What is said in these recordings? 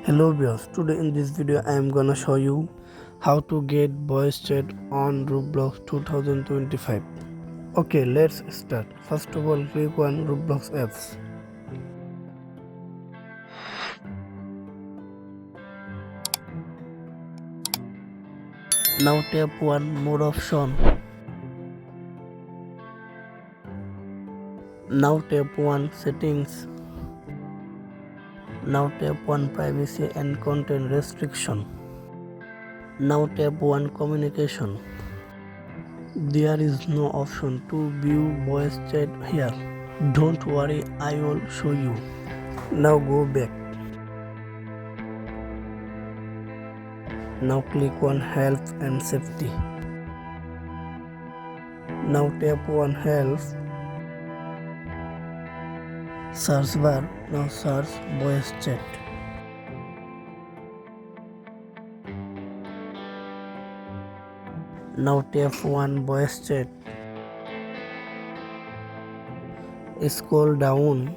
Hello viewers, today in this video I am gonna show you how to get voice chat on Roblox 2025. Okay, let's start. First of all, click on Roblox apps. Now tap one more option. Now tap one settings. Now tap one privacy and content restriction. Now tap one communication. There is no option to view voice chat here. Don't worry, I will show you. Now go back. Now click on Health and Safety. Now tap on Health. Search bar. Now search voice chat. Now tap one voice chat. Scroll down.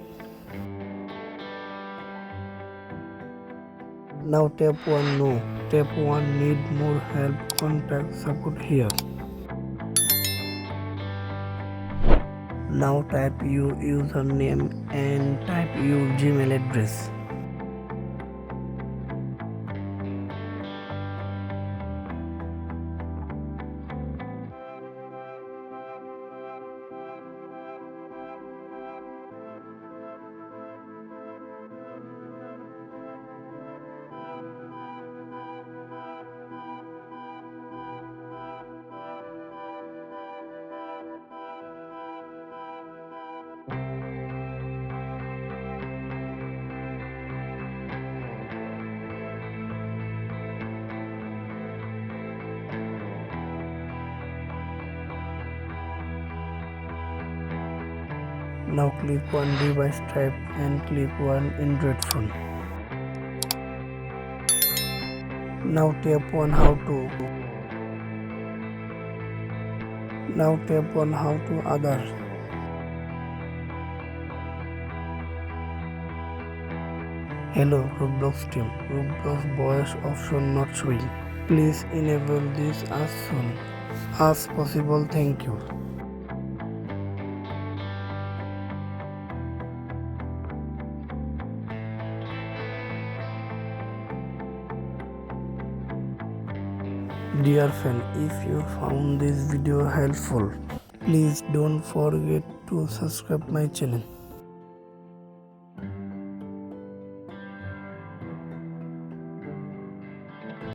Now tap one no. Tap one need more help. Contact support here. Now type your username and type your Gmail address. Now click on device type and click on Android phone. Now tap on how to. Now tap on how to other. Hello Roblox team. Roblox voice option not showing. Please enable this as soon as possible. Thank you. Dear friend, if you found this video helpful, please don't forget to subscribe my channel.